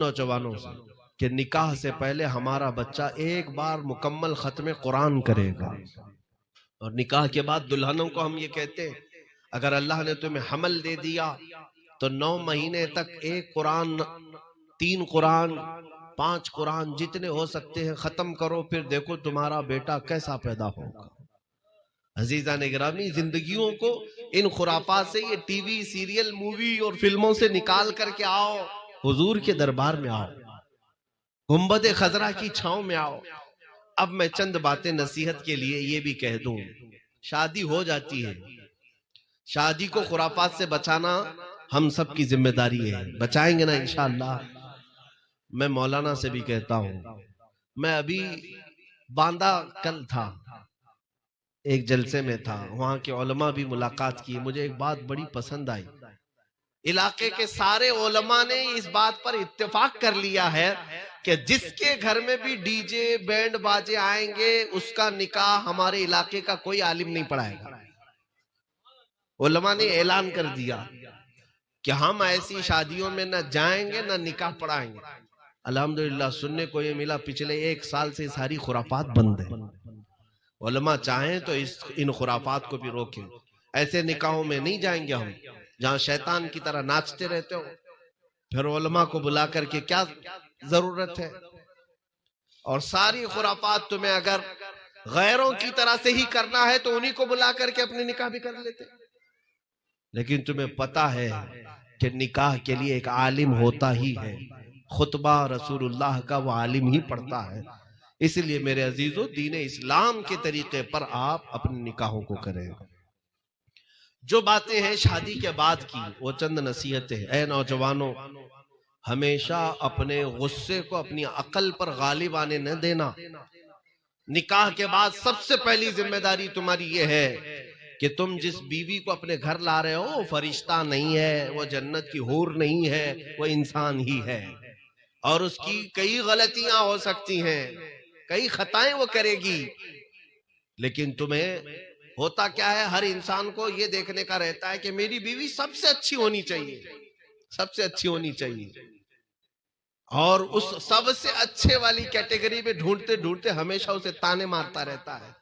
नौजवानों से कि निकाह से पहले हमारा बच्चा एक बार मुकम्मल खत्म कुरान करेगा। और निकाह के बाद दुल्हनों को हम ये कहते हैं, अगर अल्लाह ने तुम्हें हमल दे दिया तो 9 महीने तक एक कुरान, 3 कुरान, 5 कुरान जितने हो सकते हैं खत्म करो, फिर देखो तुम्हारा बेटा कैसा पैदा होगा। अजीजा ने गिरामी, जिंदगियों को इन खुराफात से, ये टीवी सीरियल मूवी और फिल्मों से निकाल करके आओ, हुजूर के दरबार में आओ, गुंबद खजरा की छांव में आओ। अब मैं चंद बातें नसीहत के लिए ये भी कह दूं, शादी हो जाती है, शादी को खुराफात से बचाना हम सब की जिम्मेदारी है, बचाएंगे ना इंशाअल्लाह। मैं मौलाना से भी कहता हूं, मैं अभी बांदा कल था, एक जलसे में था, वहां के उलमा भी मुलाकात की, मुझे एक बात बड़ी पसंद आई। इलाके के सारे उलमा ने इस बात पर इत्तेफाक कर लिया है कि जिसके घर में भी डीजे बैंड बाजे आएंगे उसका निकाह हमारे इलाके का कोई आलिम नहीं पढ़ाएगा। उलमा ने ऐलान कर दिया कि हम ऐसी शादियों में न जाएंगे न निकाह पढ़ाएंगे। अल्हम्दुलिल्लाह सुनने को ये मिला, पिछले 1 साल से सारी खुराफात बंद है। उलमा चाहें तो इन खुराफात को भी रोकें। ऐसे निकाहों में नहीं जाएंगे हम जहां शैतान की तरह नाचते रहते हो, फिर उलमा को बुला करके क्या जरूरत है। और सारी खुराफात तुम्हें अगर गैरों की तरह से ही करना है तो उन्हीं को बुला करके अपने निकाह भी कर लेते। लेकिन तुम्हें पता है कि निकाह के लिए एक आलिम होता ही है, खुतबा रसूलुल्लाह का वो आलिम ही पढ़ता है। इसलिए मेरे अजीजों, दीन इस्लाम के तरीके पर आप अपने निकाहों को करें। जो बातें हैं शादी के बाद की, वो चंद नसीहतें हैं। ऐ नौजवानों, हमेशा अपने गुस्से को अपनी अकल पर गालिब आने न देना। निकाह के बाद सबसे पहली जिम्मेदारी तुम्हारी ये है कि तुम जिस बीवी को अपने घर ला रहे हो वो फरिश्ता नहीं है, वो जन्नत की हूर नहीं है, वो इंसान ही है। और उसकी कई गलतियां हो सकती हैं, कई खताएं वो करेगी, लेकिन तुम्हें होता क्या है, हर इंसान को ये देखने का रहता है कि मेरी बीवी सबसे अच्छी होनी चाहिए, सबसे अच्छी होनी चाहिए। और उस सबसे अच्छे वाली कैटेगरी में ढूंढते ढूंढते हमेशा उसे ताने मारता रहता है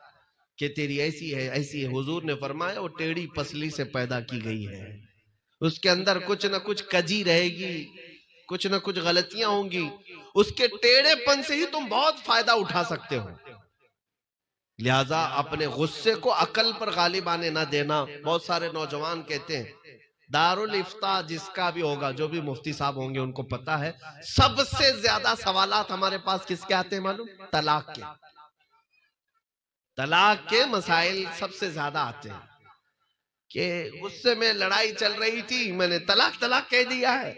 कि तेरी ऐसी है ऐसी है। हुजूर ने फरमाया वो टेढ़ी पसली से पैदा की गई है, उसके अंदर कुछ न कुछ कजी रहेगी, कुछ न कुछ गलतियां होंगी, उसके टेढ़ेपन से ही तुम बहुत फायदा उठा सकते हो। लिहाजा अपने गुस्से को अकल पर गालिब आने ना देना। बहुत सारे नौजवान कहते हैं, दारुल इफ्ता जिसका भी होगा, जो भी मुफ्ती साहब होंगे उनको पता है, सबसे ज्यादा सवालात हमारे पास किसके आते हैं मालूम? तलाक के। तलाक के मसाइल सबसे ज्यादा आते हैं कि गुस्से में लड़ाई चल रही थी, मैंने तलाक तलाक कह दिया है,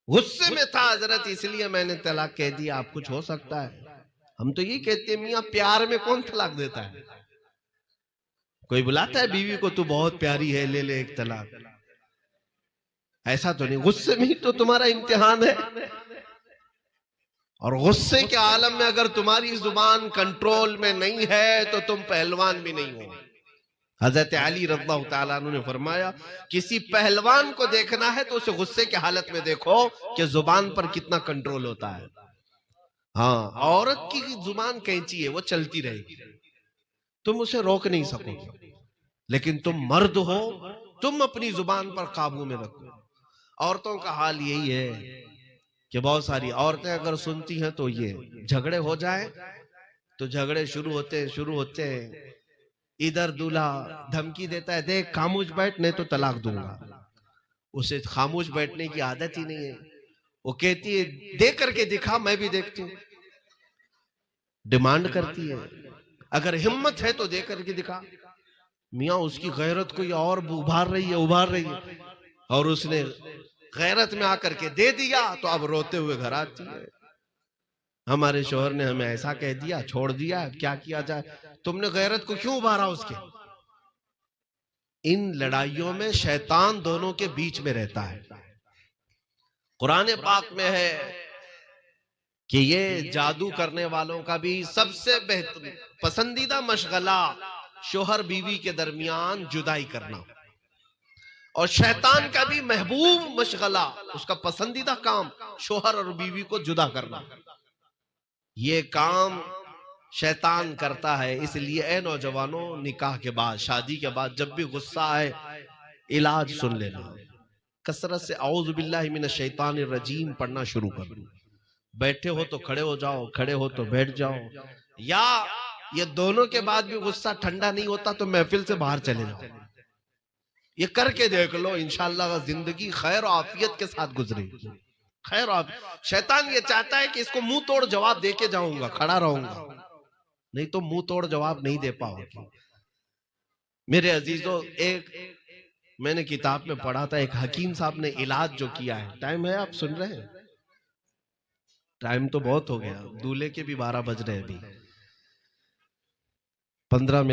गुस्से में था हजरत इसलिए मैंने तलाक कह दिया। आप कुछ हो सकता है। हम तो ये कहते हैं मियां प्यार में कौन तलाक देता है? कोई बुलाता है बीवी को, तू बहुत प्यारी है, ले ले एक तलाक? ऐसा तो नहीं, गुस्से में ही तो तुम्हारा इम्तिहान है। और गुस्से के आलम में अगर तुम्हारी जुबान कंट्रोल में नहीं है तो तुम पहलवान भी नहीं हो। हजरत अली रज़ियल्लाहु ताला अन्हु ने फरमाया, किसी पहलवान को देखना है तो उसे गुस्से की हालत में देखो कि जुबान पर कितना कंट्रोल होता है। हाँ, औरत की जुबान कैंची है, वो चलती रहेगी, तुम उसे रोक नहीं सकोगे। लेकिन तुम मर्द हो, तुम अपनी जुबान पर काबू में रखो। औरतों का हाल यही है कि बहुत सारी औरतें अगर सुनती हैं तो ये झगड़े हो जाए तो झगड़े शुरू होते हैं। इधर दूल्हा धमकी देता है, देख खामोश बैठ नहीं तो तलाक दूंगा। उसे खामोश बैठने की आदत ही नहीं है। वो कहती है दे करके दिखा, मैं भी देखती हूँ। डिमांड करती है, अगर हिम्मत है तो दे करके दिखा। मियां उसकी गैरत को और उभार रही है और उसने गैरत में आकर के दे दिया तो अब रोते हुए घर आती है, हमारे शोहर ने हमें ऐसा कह दिया, छोड़ दिया, क्या किया जाए? तुमने गैरत को क्यों उभारा उसके? इन लड़ाइयों में शैतान दोनों के बीच में रहता है। कुरान पाक में है कि ये जादू करने वालों का भी सबसे बेहतर पसंदीदा मशगला शोहर बीवी के दरमियान जुदाई करना। और शैतान का भी महबूब मशगला, उसका पसंदीदा काम शोहर और बीवी को जुदा करना। ये काम शैतान करता है। इसलिए ए नौजवानों, निकाह के बाद, शादी के बाद जब भी गुस्सा आए, इलाज सुन लेना। कसरत से औज़ु बिल्लाहि मिनश शैतानिर रजीम पढ़ना शुरू कर दो। बैठे हो तो खड़े हो जाओ, खड़े हो तो बैठ जाओ, या ये दोनों के बाद भी गुस्सा ठंडा नहीं होता तो महफिल से बाहर चले जाओ। ये करके देख लो, इंशाअल्लाह जिंदगी खैर और आफियत के साथ गुजरेगी। खैर और शैतान ये चाहता है कि इसको मुंह तोड़ जवाब दे के जाऊंगा, खड़ा रहूंगा, नहीं तो मुंह तोड़ जवाब नहीं दे पाओगे। मेरे अजीजों, एक मैंने किताब में पढ़ा था, एक हकीम साहब ने इलाज जो किया है। टाइम है, आप सुन रहे हैं? टाइम तो बहुत हो गया, दूल्हे के भी 12 बज रहे हैं, अभी 15 मिनट।